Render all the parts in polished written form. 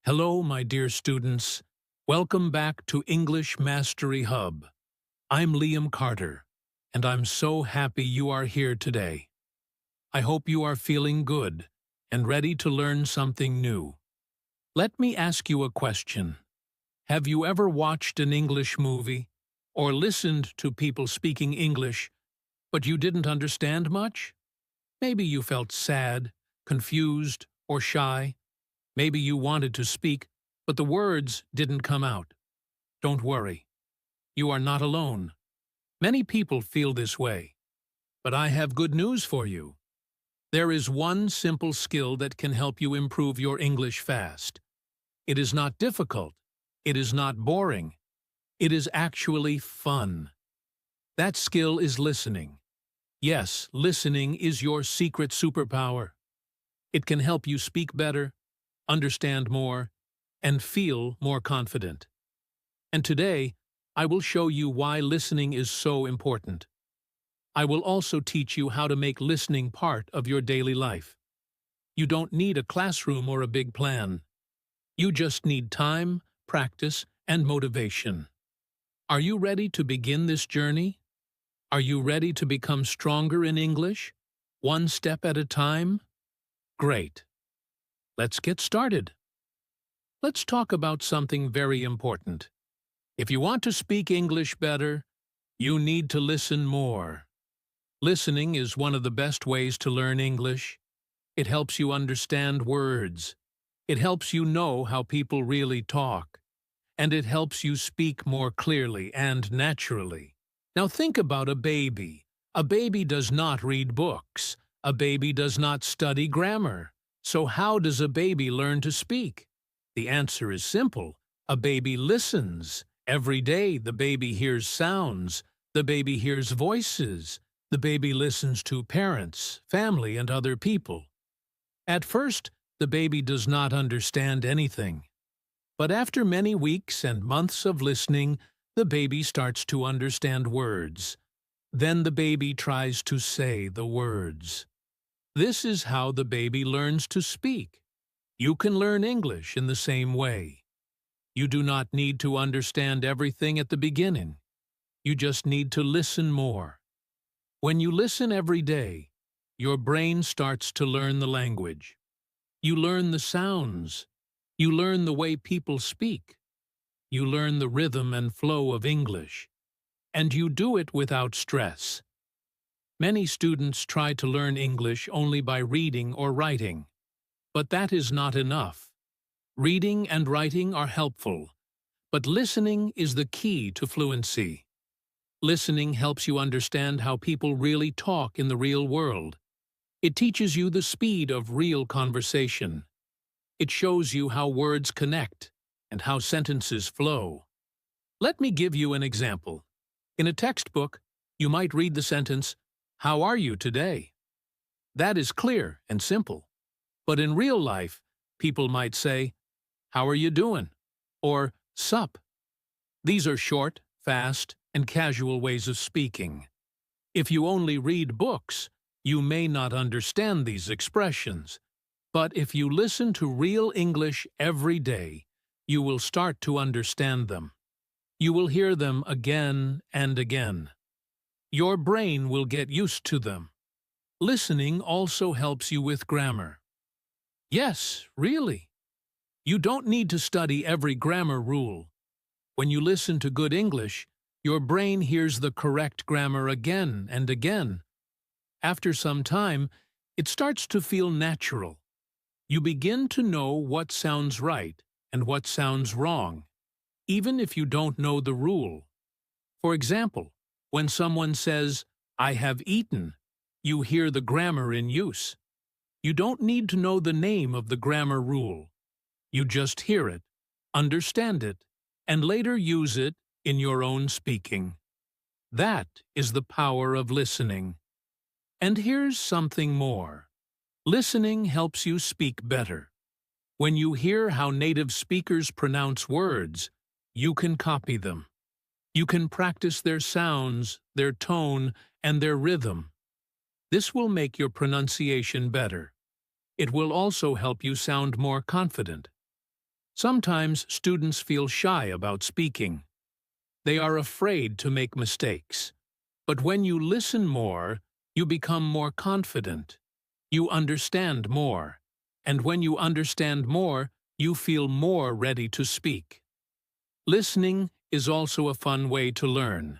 Hello, my dear students. Welcome back to English Mastery Hub. I'm Liam Carter, and I'm so happy you are here today. I hope you are feeling good and ready to learn something new. Let me ask you a question. Have you ever watched an English movie or listened to people speaking English, but you didn't understand much? Maybe you felt sad, confused, or shy. Maybe you wanted to speak, but the words didn't come out. Don't worry. You are not alone. Many people feel this way. But I have good news for you. There is one simple skill that can help you improve your English fast. It is not difficult. It is not boring. It is actually fun. That skill is listening. Yes, listening is your secret superpower. It can help you speak better, understand more, and feel more confident. And today, I will show you why listening is so important. I will also teach you how to make listening part of your daily life. You don't need a classroom or a big plan. You just need time, practice, and motivation. Are you ready to begin this journey? Are you ready to become stronger in English, one step at a time? Great. Let's get started. Let's talk about something very important. If you want to speak English better, you need to listen more. Listening is one of the best ways to learn English. It helps you understand words. It helps you know how people really talk. And it helps you speak more clearly and naturally. Now think about a baby. A baby does not read books. A baby does not study grammar. So how does a baby learn to speak? The answer is simple. A baby listens. Every day the baby hears sounds. The baby hears voices. The baby listens to parents, family, and other people. At first, the baby does not understand anything. But after many weeks and months of listening, the baby starts to understand words. Then the baby tries to say the words. This is how the baby learns to speak. You can learn English in the same way. You do not need to understand everything at the beginning. You just need to listen more. When you listen every day, your brain starts to learn the language. You learn the sounds. You learn the way people speak. You learn the rhythm and flow of English. And you do it without stress. Many students try to learn English only by reading or writing. But that is not enough. Reading and writing are helpful, but listening is the key to fluency. Listening helps you understand how people really talk in the real world. It teaches you the speed of real conversation. It shows you how words connect and how sentences flow. Let me give you an example. In a textbook, you might read the sentence, "How are you today?" That is clear and simple. But in real life, people might say, "How are you doing?" or "Sup." These are short, fast, and casual ways of speaking. If you only read books, you may not understand these expressions. But if you listen to real English every day, you will start to understand them. You will hear them again and again. Your brain will get used to them. Listening also helps you with grammar. Yes, really. You don't need to study every grammar rule. When you listen to good English, your brain hears the correct grammar again and again. After some time, it starts to feel natural. You begin to know what sounds right and what sounds wrong, even if you don't know the rule. For example, when someone says, "I have eaten," you hear the grammar in use. You don't need to know the name of the grammar rule. You just hear it, understand it, and later use it in your own speaking. That is the power of listening. And here's something more. Listening helps you speak better. When you hear how native speakers pronounce words, you can copy them. You can practice their sounds, their tone, and their rhythm. This will make your pronunciation better. It will also help you sound more confident. Sometimes students feel shy about speaking. They are afraid to make mistakes. But when you listen more, you become more confident. You understand more. And when you understand more, you feel more ready to speak. Listening is also a fun way to learn.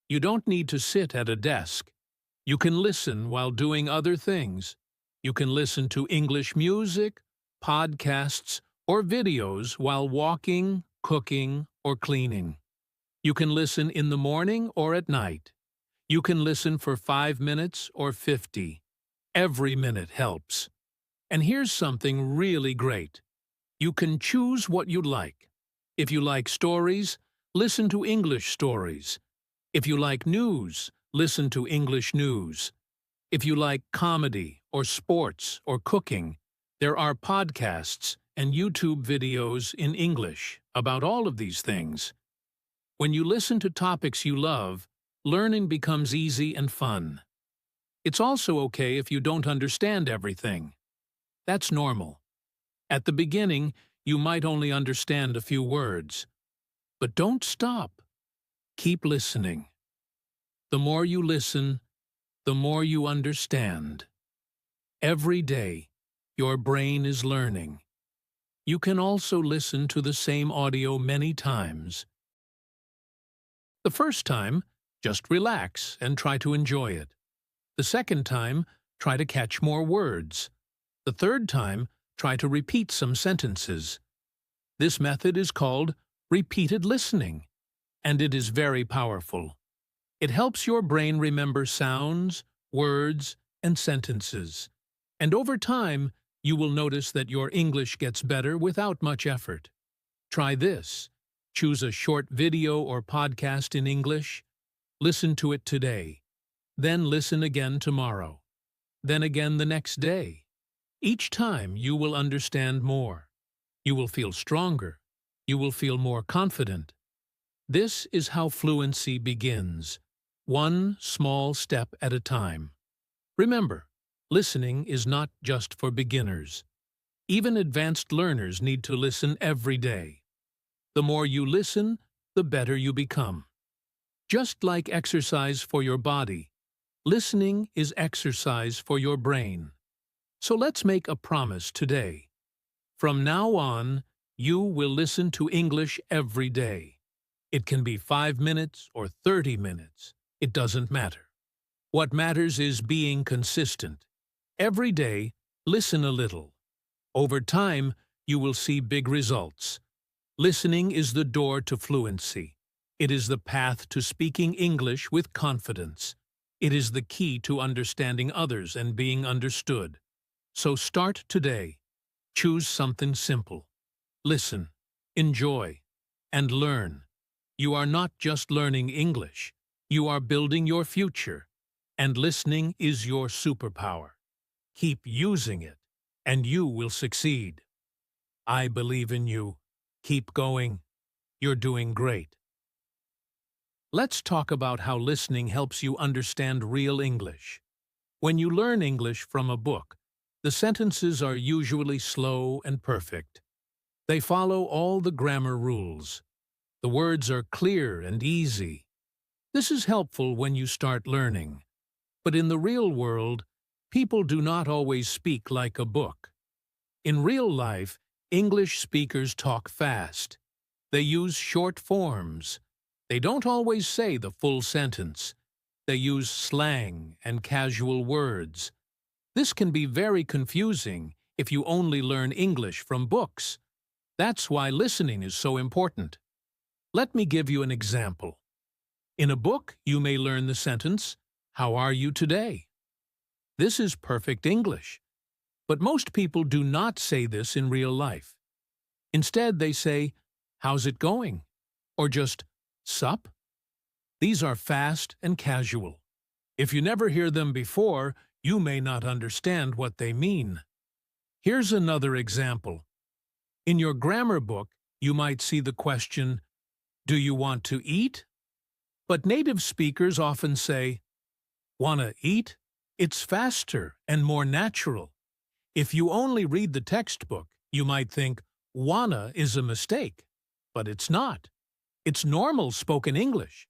You don't need to sit at a desk. You can listen while doing other things. You can listen to English music, podcasts, or videos while walking, cooking, or cleaning. You can listen in the morning or at night. You can listen for 5 minutes or 50. Every minute helps. And here's something really great. You can choose what you like. If you like stories, listen to English stories. If you like news, listen to English news. If you like comedy or sports or cooking, there are podcasts and YouTube videos in English about all of these things. When you listen to topics you love, learning becomes easy and fun. It's also okay if you don't understand everything. That's normal. At the beginning, you might only understand a few words. But don't stop. Keep listening. The more you listen, the more you understand. Every day, your brain is learning. You can also listen to the same audio many times. The first time, just relax and try to enjoy it. The second time, try to catch more words. The third time, try to repeat some sentences. This method is called repeated listening, and it is very powerful. It helps your brain remember sounds, words, and sentences. And over time, you will notice that your English gets better without much effort. Try this. Choose a short video or podcast in English. Listen to it today. Then listen again tomorrow. Then again the next day. Each time you will understand more. You will feel stronger. You will feel more confident. This is how fluency begins. One small step at a time. Remember, listening is not just for beginners. Even advanced learners need to listen every day. The more you listen, the better you become. Just like exercise for your body, listening is exercise for your brain. So let's make a promise today. From now on, you will listen to English every day. It can be 5 minutes or 30 minutes. It doesn't matter. What matters is being consistent. Every day, listen a little. Over time, you will see big results. Listening is the door to fluency. It is the path to speaking English with confidence. It is the key to understanding others and being understood. So start today. Choose something simple. Listen, enjoy, and learn. You are not just learning English. You are building your future, and listening is your superpower. Keep using it, and you will succeed. I believe in you. Keep going. You're doing great. Let's talk about how listening helps you understand real English. When you learn English from a book, the sentences are usually slow and perfect. They follow all the grammar rules. The words are clear and easy. This is helpful when you start learning. But in the real world, people do not always speak like a book. In real life, English speakers talk fast. They use short forms. They don't always say the full sentence. They use slang and casual words. This can be very confusing if you only learn English from books. That's why listening is so important. Let me give you an example. In a book, you may learn the sentence, "How are you today?" This is perfect English. But most people do not say this in real life. Instead, they say, "How's it going?" Or just, "Sup?" These are fast and casual. If you never hear them before, you may not understand what they mean. Here's another example. In your grammar book, you might see the question, "Do you want to eat?" But native speakers often say, "Wanna eat?" It's faster and more natural. If you only read the textbook, you might think, Wanna is a mistake, but it's not. It's normal spoken English.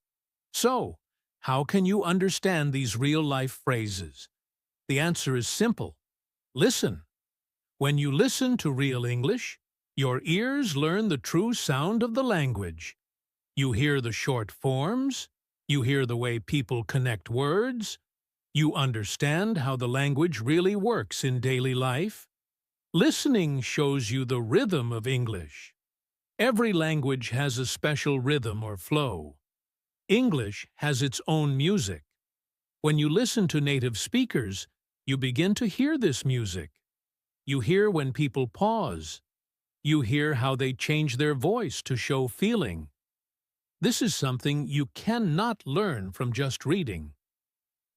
So, how can you understand these real-life phrases? The answer is simple. Listen. When you listen to real English, your ears learn the true sound of the language. You hear the short forms, you hear the way people connect words, you understand how the language really works in daily life. Listening shows you the rhythm of English. Every language has a special rhythm or flow. English has its own music. When you listen to native speakers, you begin to hear this music. You hear when people pause. You hear how they change their voice to show feeling. This is something you cannot learn from just reading.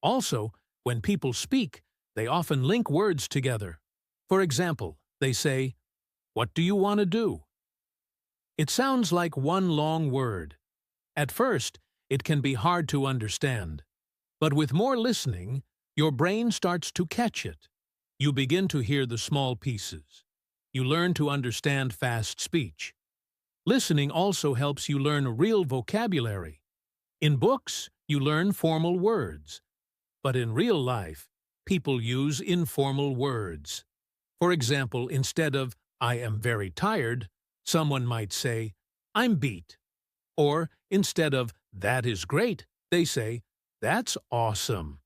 Also, when people speak, they often link words together. For example, they say, "What do you want to do?" It sounds like one long word. At first, it can be hard to understand. But with more listening, your brain starts to catch it. You begin to hear the small pieces. You learn to understand fast speech. Listening also helps you learn real vocabulary. In books, you learn formal words. But in real life, people use informal words. For example, instead of "I am very tired," someone might say, "I'm beat." Or instead of "That is great," they say, "That's awesome."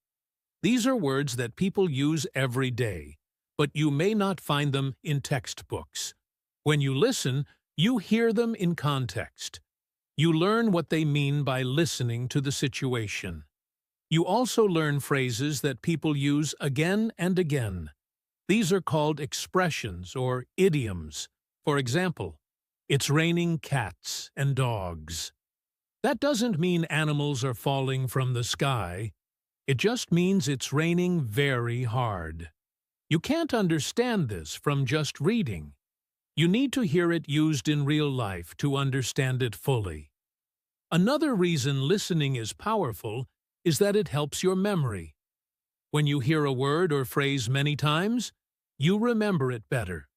These are words that people use every day, but you may not find them in textbooks. When you listen, you hear them in context. You learn what they mean by listening to the situation. You also learn phrases that people use again and again. These are called expressions or idioms. For example, "It's raining cats and dogs." That doesn't mean animals are falling from the sky. It just means it's raining very hard. You can't understand this from just reading. You need to hear it used in real life to understand it fully. Another reason listening is powerful is that it helps your memory. When you hear a word or phrase many times, you remember it better.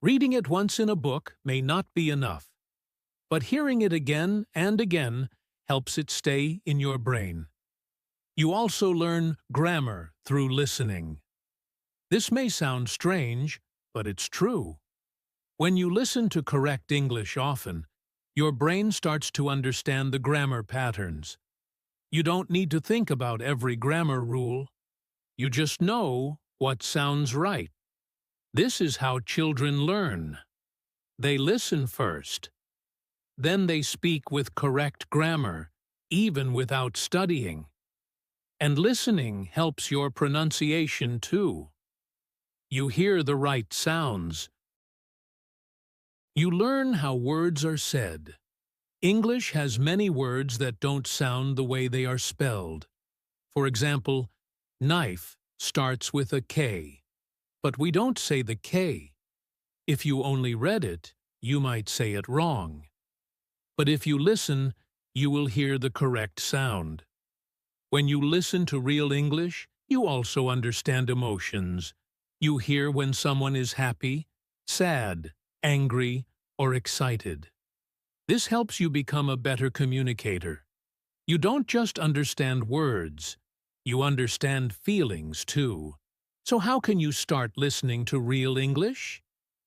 Reading it once in a book may not be enough, but hearing it again and again helps it stay in your brain. You also learn grammar through listening. This may sound strange, but it's true. When you listen to correct English often, your brain starts to understand the grammar patterns. You don't need to think about every grammar rule. You just know what sounds right. This is how children learn. They listen first. Then they speak with correct grammar, even without studying. And listening helps your pronunciation too. You hear the right sounds. You learn how words are said. English has many words that don't sound the way they are spelled. For example, knife starts with a K, but we don't say the K. If you only read it, you might say it wrong. But if you listen, you will hear the correct sound. When you listen to real English, you also understand emotions. You hear when someone is happy, sad, angry, or excited. This helps you become a better communicator. You don't just understand words, you understand feelings too. So how can you start listening to real English?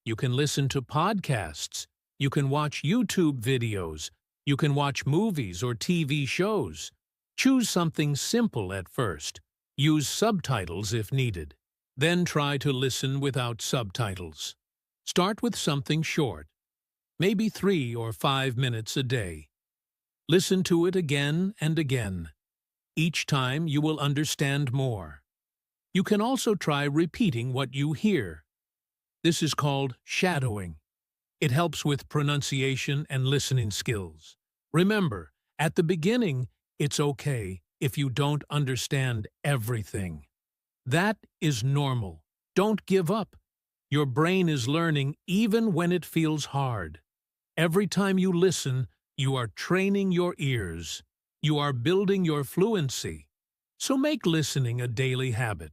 You can listen to podcasts, you can watch YouTube videos, you can watch movies or TV shows. Choose something simple at first. Use subtitles if needed. Then try to listen without subtitles. Start with something short, maybe 3 or 5 minutes a day. Listen to it again and again. Each time you will understand more. You can also try repeating what you hear. This is called shadowing. It helps with pronunciation and listening skills. Remember, at the beginning, it's okay if you don't understand everything. That is normal. Don't give up. Your brain is learning even when it feels hard. Every time you listen, you are training your ears. You are building your fluency. So make listening a daily habit.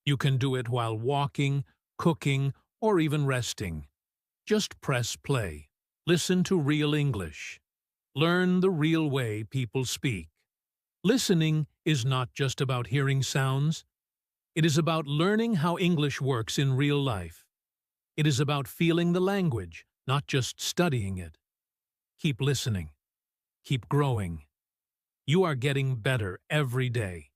You can do it while walking, cooking, or even resting. just press play. Listen to real English. Learn the real way people speak. Listening is not just about hearing sounds. It is about learning how English works in real life. It is about feeling the language, not just studying it. Keep listening. Keep growing. You are getting better every day.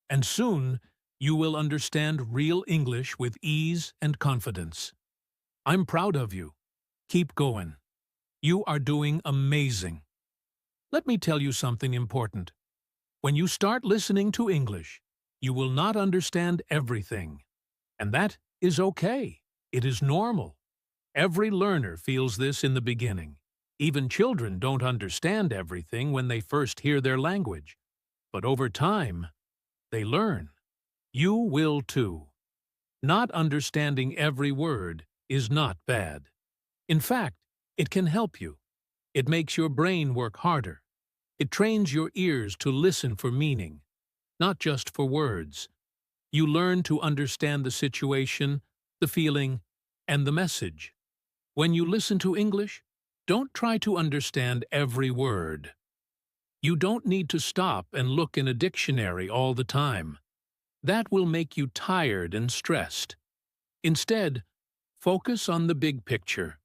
And soon, you will understand real English with ease and confidence. I'm proud of you. Keep going. You are doing amazing. Let me tell you something important. When you start listening to English, you will not understand everything. And that is okay. It is normal. Every learner feels this in the beginning. Even children don't understand everything when they first hear their language. But over time, they learn. You will too. Not understanding every word is not bad. In fact, it can help you. It makes your brain work harder. It trains your ears to listen for meaning, not just for words. You learn to understand the situation, the feeling, and the message. When you listen to English, don't try to understand every word. You don't need to stop and look in a dictionary all the time. That will make you tired and stressed. Instead, focus on the big picture.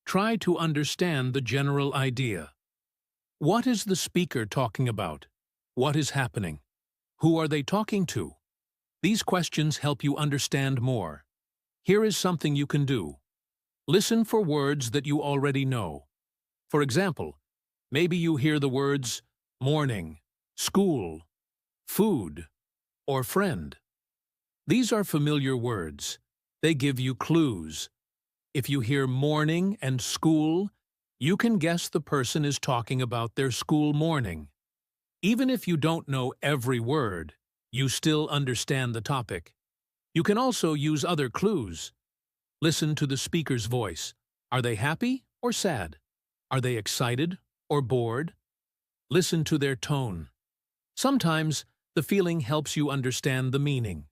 Try to understand the general idea. What is the speaker talking about? What is happening? Who are they talking to? These questions help you understand more. Here is something you can do. Listen for words that you already know. For example, maybe you hear the words morning, school, food, or friend. These are familiar words. They give you clues. If you hear morning and school, you can guess the person is talking about their school morning. Even if you don't know every word, you still understand the topic. You can also use other clues. Listen to the speaker's voice. Are they happy or sad? Are they excited or bored? Listen to their tone. Sometimes the feeling helps you understand the meaning.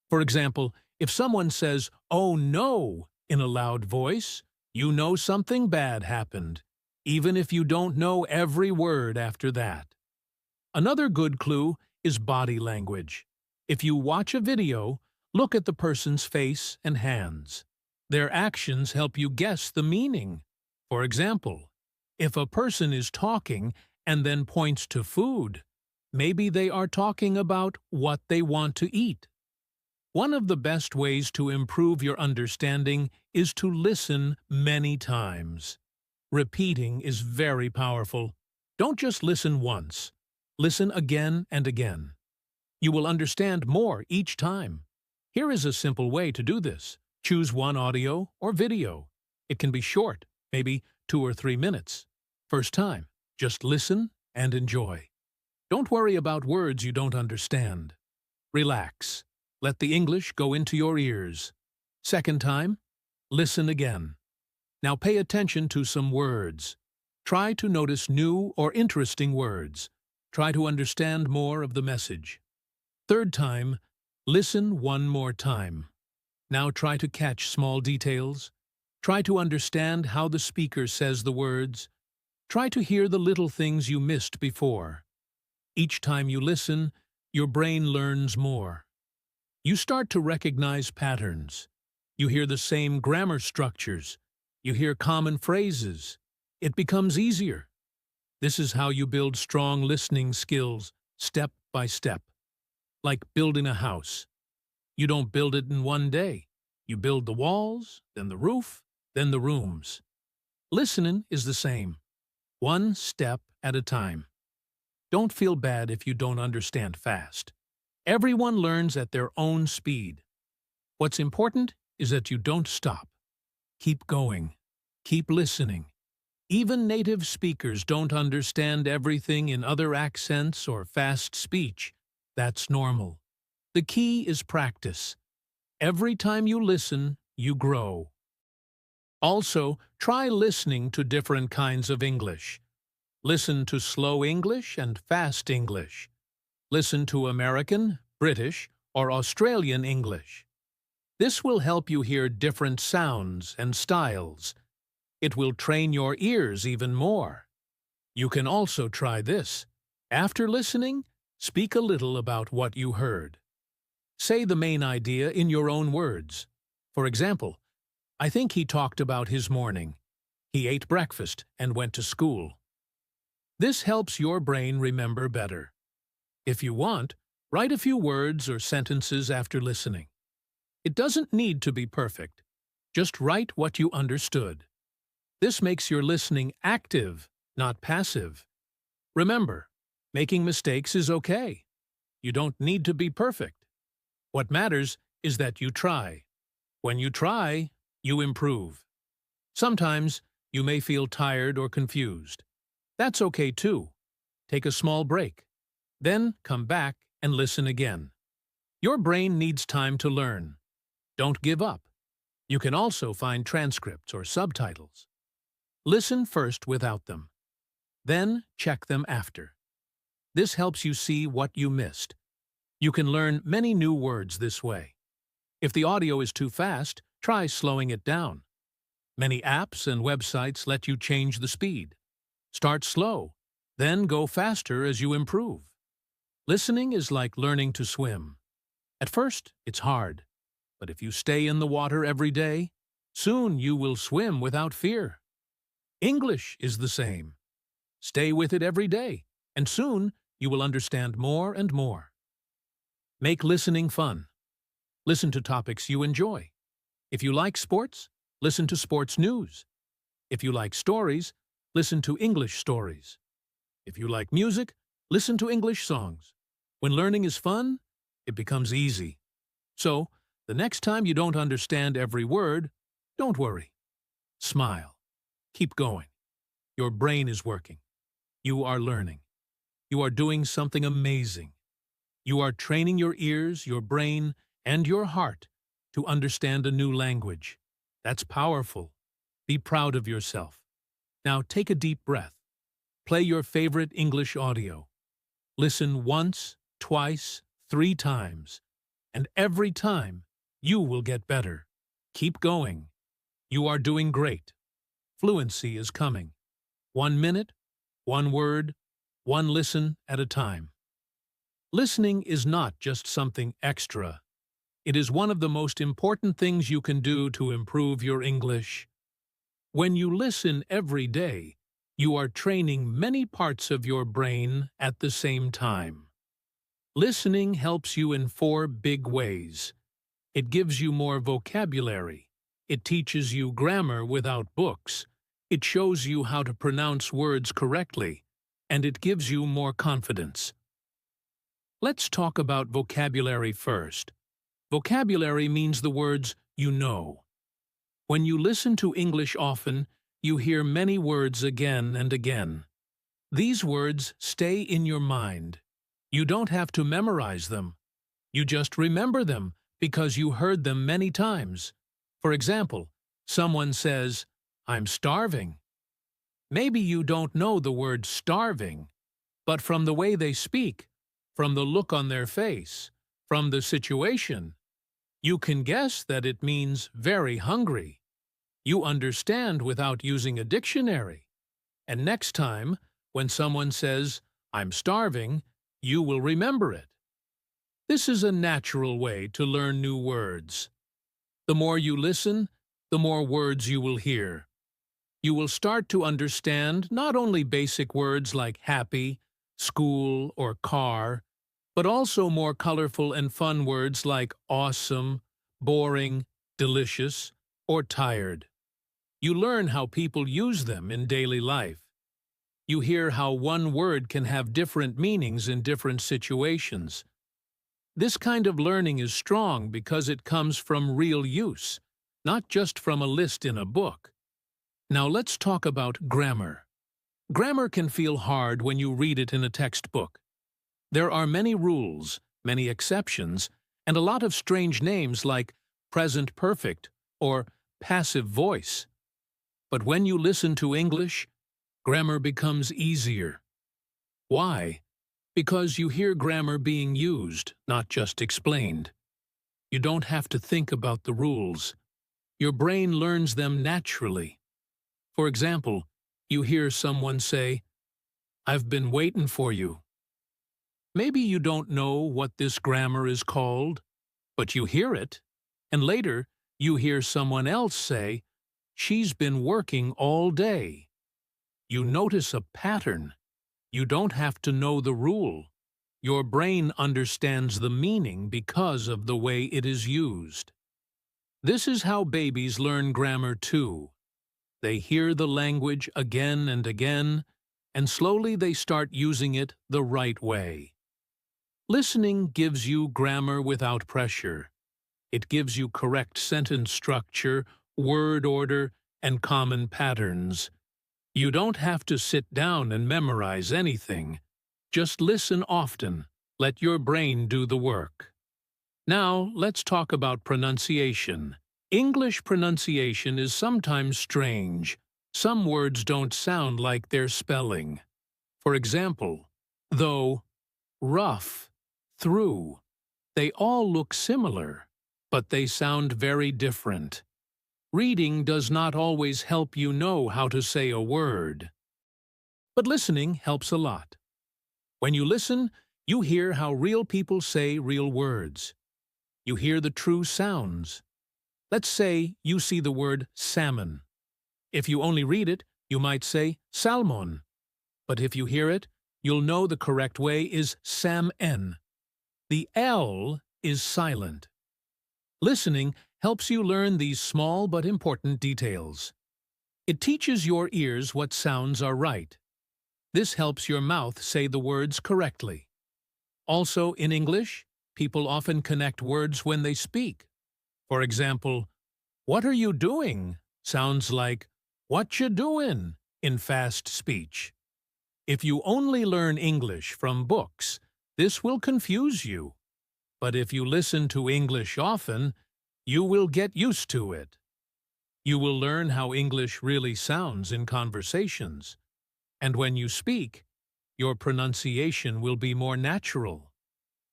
For example, if someone says, "Oh no," in a loud voice, you know something bad happened, even if you don't know every word after that. Another good clue is body language. If you watch a video, look at the person's face and hands. Their actions help you guess the meaning. For example, if a person is talking and then points to food, maybe they are talking about what they want to eat. One of the best ways to improve your understanding is to listen many times. Repeating is very powerful. Don't just listen once. Listen again and again. You will understand more each time. Here is a simple way to do this. Choose one audio or video. It can be short, maybe 2 or 3 minutes. First time, just listen and enjoy. Don't worry about words you don't understand. Relax. Let the English go into your ears. Second time, listen again. Now pay attention to some words. Try to notice new or interesting words. Try to understand more of the message. Third time, listen one more time. Now try to catch small details. Try to understand how the speaker says the words. Try to hear the little things you missed before. Each time you listen, your brain learns more. You start to recognize patterns. You hear the same grammar structures. You hear common phrases. It becomes easier. This is how you build strong listening skills, step by step. Like building a house. You don't build it in one day. You build the walls, then the roof, then the rooms. Listening is the same. One step at a time. Don't feel bad if you don't understand fast. Everyone learns at their own speed. What's important is that you don't stop. Keep going. Keep listening. Even native speakers don't understand everything in other accents or fast speech. That's normal. The key is practice. Every time you listen, you grow. Also, try listening to different kinds of English. Listen to slow English and fast English. Listen to American, British, or Australian English. This will help you hear different sounds and styles. It will train your ears even more. You can also try this. After listening, speak a little about what you heard. Say the main idea in your own words. For example, I think he talked about his morning. He ate breakfast and went to school. This helps your brain remember better. If you want, write a few words or sentences after listening. It doesn't need to be perfect. Just write what you understood. This makes your listening active, not passive. Remember, making mistakes is okay. You don't need to be perfect. What matters is that you try. When you try, you improve. Sometimes you may feel tired or confused. That's okay too. Take a small break. Then come back and listen again. Your brain needs time to learn. Don't give up. You can also find transcripts or subtitles. Listen first without them. Then check them after. This helps you see what you missed. You can learn many new words this way. If the audio is too fast, try slowing it down. Many apps and websites let you change the speed. Start slow, then go faster as you improve. Listening is like learning to swim. At first, it's hard, but if you stay in the water every day, soon you will swim without fear. English is the same. Stay with it every day, and soon you will understand more and more. Make listening fun. Listen to topics you enjoy. If you like sports, listen to sports news. If you like stories, listen to English stories. If you like music, listen to English songs. When learning is fun, it becomes easy. So, the next time you don't understand every word, don't worry. Smile. Keep going. Your brain is working. You are learning. You are doing something amazing. You are training your ears, your brain, and your heart to understand a new language. That's powerful. Be proud of yourself. Now take a deep breath. Play your favorite English audio. Listen once, twice, 3 times. And every time, you will get better. Keep going. You are doing great. Fluency is coming. 1 minute, 1 word, 1 listen at a time. Listening is not just something extra. It is one of the most important things you can do to improve your English. When you listen every day, you are training many parts of your brain at the same time. Listening helps you in 4 big ways. It gives you more vocabulary. It teaches you grammar without books. It shows you how to pronounce words correctly. And it gives you more confidence. Let's talk about vocabulary first. Vocabulary means the words you know. When you listen to English often, you hear many words again and again. These words stay in your mind. You don't have to memorize them. You just remember them because you heard them many times. For example, someone says, "I'm starving." Maybe you don't know the word starving, but from the way they speak, from the look on their face, from the situation, you can guess that it means very hungry. You understand without using a dictionary. And next time, when someone says, "I'm starving," you will remember it. This is a natural way to learn new words. The more you listen, the more words you will hear. You will start to understand not only basic words like happy, school, or car, but also more colorful and fun words like awesome, boring, delicious, or tired. You learn how people use them in daily life. You hear how one word can have different meanings in different situations. This kind of learning is strong because it comes from real use, not just from a list in a book. Now let's talk about grammar. Grammar can feel hard when you read it in a textbook. There are many rules, many exceptions, and a lot of strange names like present perfect or passive voice. But when you listen to English, grammar becomes easier. Why? Because you hear grammar being used, not just explained. You don't have to think about the rules. Your brain learns them naturally. For example, you hear someone say, "I've been waiting for you." Maybe you don't know what this grammar is called, but you hear it, and later you hear someone else say, "She's been working all day." You notice a pattern. You don't have to know the rule. Your brain understands the meaning because of the way it is used. This is how babies learn grammar too. They hear the language again and again, and slowly they start using it the right way. Listening gives you grammar without pressure. It gives you correct sentence structure, word order, and common patterns. You don't have to sit down and memorize anything. Just listen often. Let your brain do the work. Now, let's talk about pronunciation. English pronunciation is sometimes strange. Some words don't sound like their spelling. For example, though, rough, through. They all look similar, but they sound very different. Reading does not always help you know how to say a word. But listening helps a lot. When you listen, you hear how real people say real words. You hear the true sounds. Let's say you see the word salmon. If you only read it, you might say salmon. But if you hear it, you'll know the correct way is salmon. The L is silent. Listening helps you learn these small but important details. It teaches your ears what sounds are right. This helps your mouth say the words correctly. Also, in English, people often connect words when they speak. For example, "What are you doing?" sounds like "What you doin'" in fast speech. If you only learn English from books, this will confuse you. But if you listen to English often, you will get used to it. You will learn how English really sounds in conversations. And when you speak, your pronunciation will be more natural.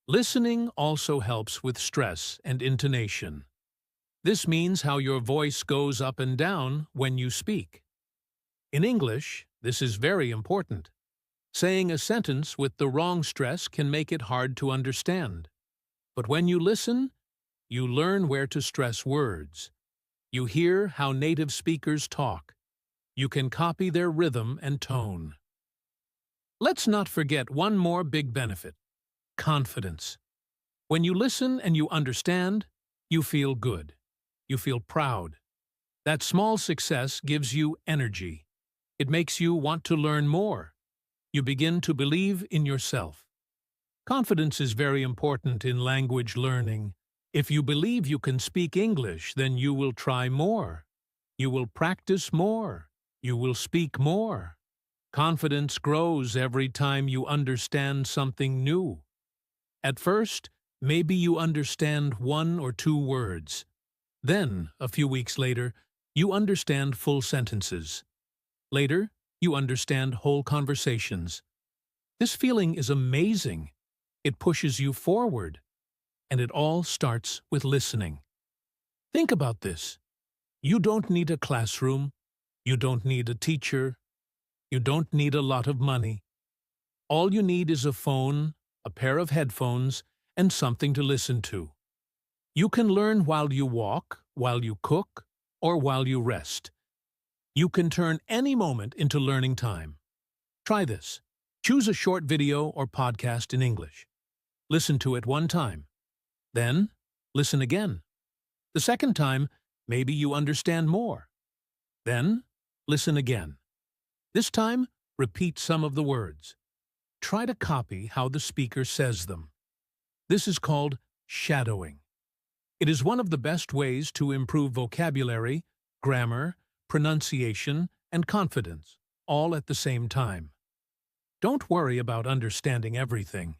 Listening also helps with stress and intonation. This means how your voice goes up and down when you speak. In English, this is very important. Saying a sentence with the wrong stress can make it hard to understand. But when you listen, you learn where to stress words. You hear how native speakers talk. You can copy their rhythm and tone. Let's not forget one more big benefit: confidence. When you listen and you understand, you feel good. You feel proud. That small success gives you energy. It makes you want to learn more. You begin to believe in yourself. Confidence is very important in language learning. If you believe you can speak English, then you will try more. You will practice more. You will speak more. Confidence grows every time you understand something new. At first, maybe you understand one or two words. Then, a few weeks later, you understand full sentences. Later, you understand whole conversations. This feeling is amazing. It pushes you forward. And it all starts with listening. Think about this. You don't need a classroom. You don't need a teacher. You don't need a lot of money. All you need is a phone, a pair of headphones, and something to listen to. You can learn while you walk, while you cook, or while you rest. You can turn any moment into learning time. Try this. Choose a short video or podcast in English. Listen to it one time. Then, listen again. The second time, maybe you understand more. Then, listen again. This time, repeat some of the words. Try to copy how the speaker says them. This is called shadowing. It is one of the best ways to improve vocabulary, grammar, pronunciation, and confidence, all at the same time. Don't worry about understanding everything.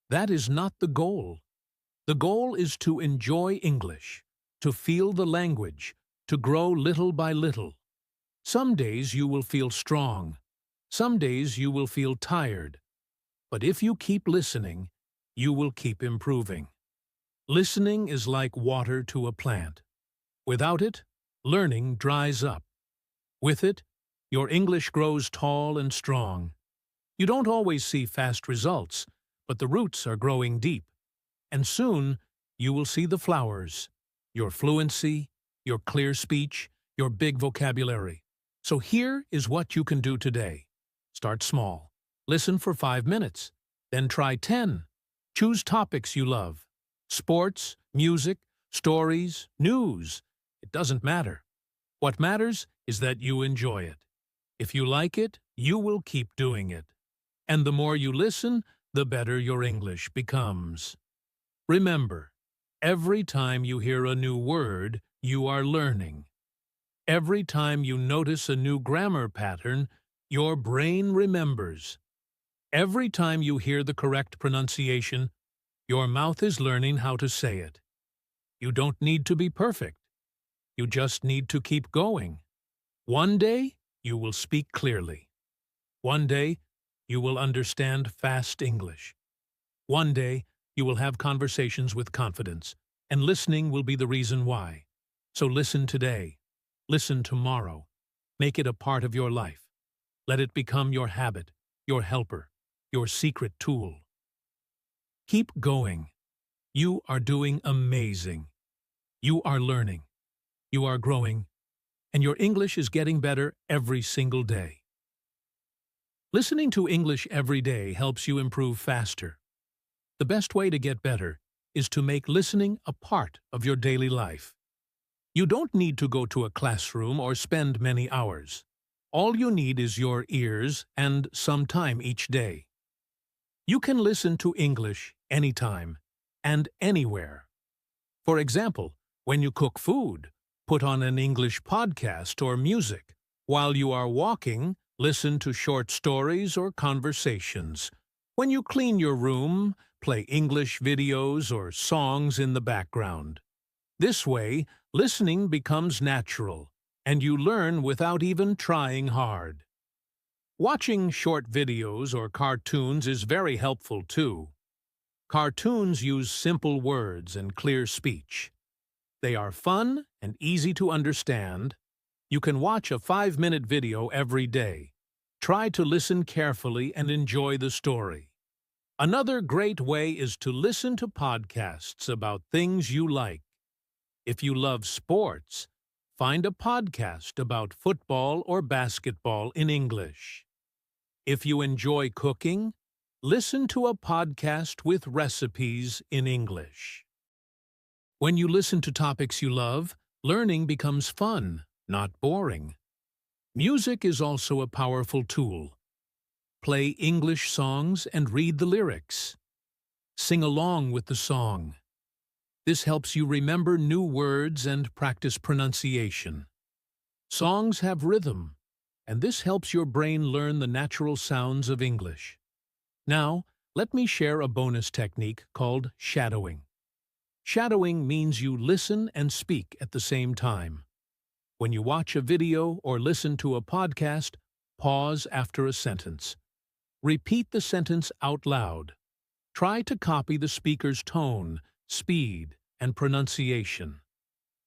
That is not the goal. The goal is to enjoy English, to feel the language, to grow little by little. Some days you will feel strong. Some days you will feel tired. But if you keep listening, you will keep improving. Listening is like water to a plant. Without it, learning dries up. With it, your English grows tall and strong. You don't always see fast results, but the roots are growing deep. And soon, you will see the flowers, your fluency, your clear speech, your big vocabulary. So here is what you can do today. Start small. Listen for 5 minutes. Then try 10. Choose topics you love. Sports, music, stories, news. It doesn't matter. What matters is that you enjoy it. If you like it, you will keep doing it. And the more you listen, the better your English becomes. Remember, every time you hear a new word, you are learning. Every time you notice a new grammar pattern, your brain remembers. Every time you hear the correct pronunciation, your mouth is learning how to say it. You don't need to be perfect. You just need to keep going. One day, you will speak clearly. One day, you will understand fast English. One day, you will have conversations with confidence, and listening will be the reason why. So listen today. Listen tomorrow. Make it a part of your life. Let it become your habit, your helper, your secret tool. Keep going. You are doing amazing. You are learning. You are growing. And your English is getting better every single day. Listening to English every day helps you improve faster. The best way to get better is to make listening a part of your daily life. You don't need to go to a classroom or spend many hours. All you need is your ears and some time each day. You can listen to English anytime and anywhere. For example, when you cook food, put on an English podcast or music. While you are walking, listen to short stories or conversations. When you clean your room, play English videos or songs in the background. This way, listening becomes natural, and you learn without even trying hard. Watching short videos or cartoons is very helpful too. Cartoons use simple words and clear speech. They are fun and easy to understand. You can watch a 5-minute video every day. Try to listen carefully and enjoy the story. Another great way is to listen to podcasts about things you like. If you love sports, find a podcast about football or basketball in English. If you enjoy cooking, listen to a podcast with recipes in English. When you listen to topics you love, learning becomes fun, not boring. Music is also a powerful tool. Play English songs and read the lyrics. Sing along with the song. This helps you remember new words and practice pronunciation. Songs have rhythm, and this helps your brain learn the natural sounds of English. Now, let me share a bonus technique called shadowing. Shadowing means you listen and speak at the same time. When you watch a video or listen to a podcast, pause after a sentence. Repeat the sentence out loud. Try to copy the speaker's tone, speed, and pronunciation.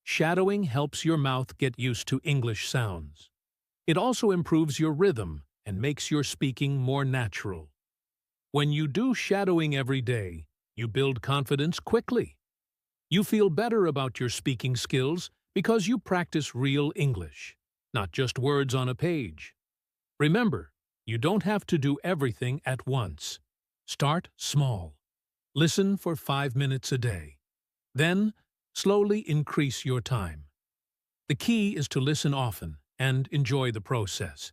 Shadowing helps your mouth get used to English sounds. It also improves your rhythm and makes your speaking more natural. When you do shadowing every day, you build confidence quickly. You feel better about your speaking skills because you practice real English, not just words on a page. Remember, you don't have to do everything at once. Start small. Listen for 5 minutes a day. Then, slowly increase your time. The key is to listen often and enjoy the process.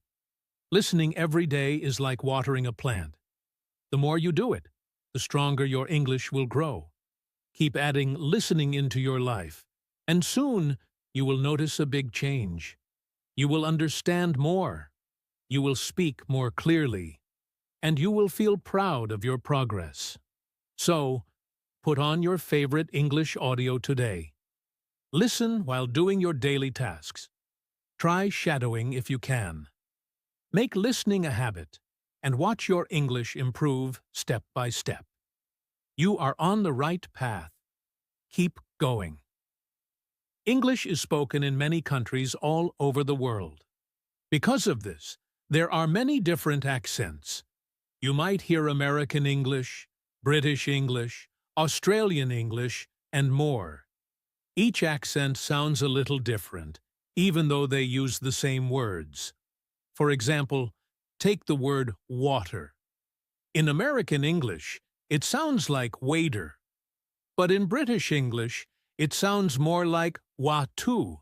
Listening every day is like watering a plant. The more you do it, the stronger your English will grow. Keep adding listening into your life, and soon you will notice a big change. You will understand more. You will speak more clearly, and you will feel proud of your progress. So, put on your favorite English audio today. Listen while doing your daily tasks. Try shadowing if you can. Make listening a habit, and watch your English improve step by step. You are on the right path. keep going. English is spoken in many countries all over the world. Because of this, there are many different accents. You might hear American English, British English, Australian English, and more. Each accent sounds a little different, even though they use the same words. For example, take the word water. In American English, it sounds like waiter. But in British English, it sounds more like watu.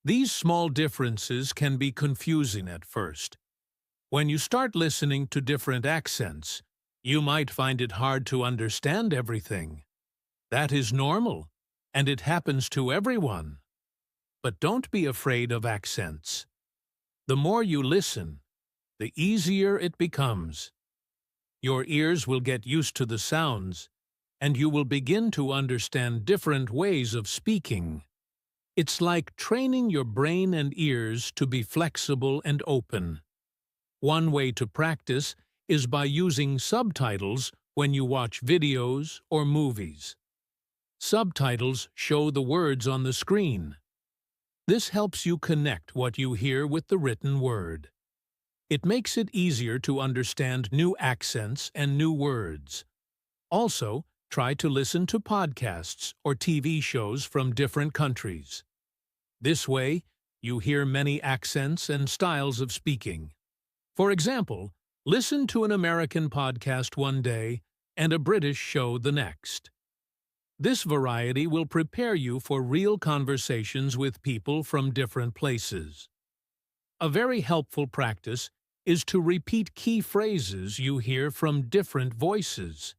These small differences can be confusing at first. When you start listening to different accents, you might find it hard to understand everything. That is normal, and it happens to everyone. But don't be afraid of accents. The more you listen, the easier it becomes. Your ears will get used to the sounds, and you will begin to understand different ways of speaking. It's like training your brain and ears to be flexible and open. One way to practice is by using subtitles when you watch videos or movies. Subtitles show the words on the screen. This helps you connect what you hear with the written word. It makes it easier to understand new accents and new words. Also, try to listen to podcasts or TV shows from different countries. This way, you hear many accents and styles of speaking. For example, listen to an American podcast one day and a British show the next. This variety will prepare you for real conversations with people from different places. A very helpful practice is to repeat key phrases you hear from different voices.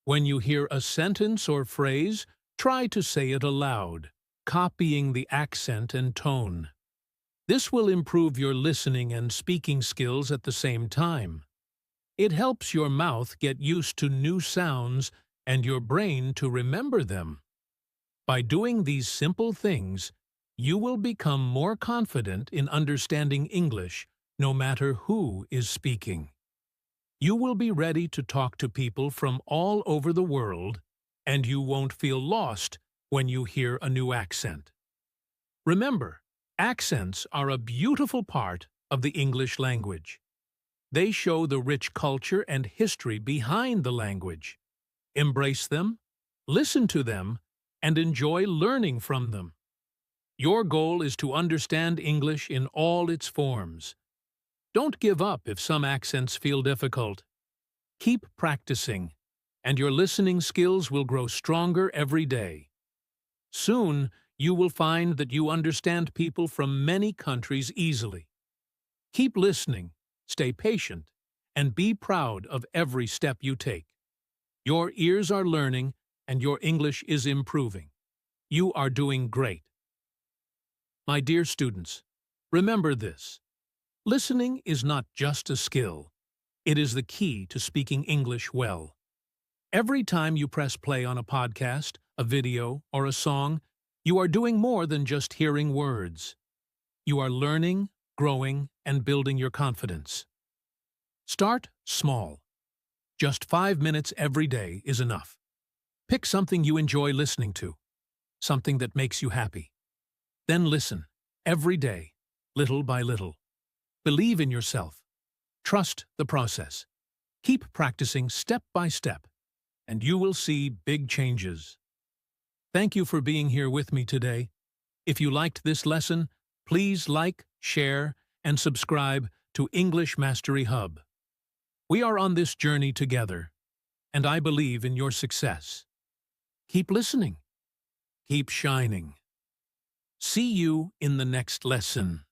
When you hear a sentence or phrase, try to say it aloud, copying the accent and tone. This will improve your listening and speaking skills at the same time. It helps your mouth get used to new sounds and your brain to remember them. By doing these simple things, you will become more confident in understanding English no matter who is speaking. You will be ready to talk to people from all over the world, and you won't feel lost when you hear a new accent. Remember, accents are a beautiful part of the English language. They show the rich culture and history behind the language. Embrace them, listen to them, and enjoy learning from them. Your goal is to understand English in all its forms. Don't give up if some accents feel difficult. Keep practicing, and your listening skills will grow stronger every day. Soon, you will find that you understand people from many countries easily. Keep listening, stay patient, and be proud of every step you take. Your ears are learning, and your English is improving. You are doing great. My dear students, remember this. Listening is not just a skill. It is the key to speaking English well. Every time you press play on a podcast, a video, or a song, you are doing more than just hearing words. You are learning, growing, and building your confidence. Start small. Just 5 minutes every day is enough. Pick something you enjoy listening to, something that makes you happy. Then listen, every day, little by little. Believe in yourself. Trust the process. Keep practicing step by step, and you will see big changes. Thank you for being here with me today. If you liked this lesson, please like, share, and subscribe to English Mastery Hub. We are on this journey together, and I believe in your success. Keep listening. Keep shining. See you in the next lesson.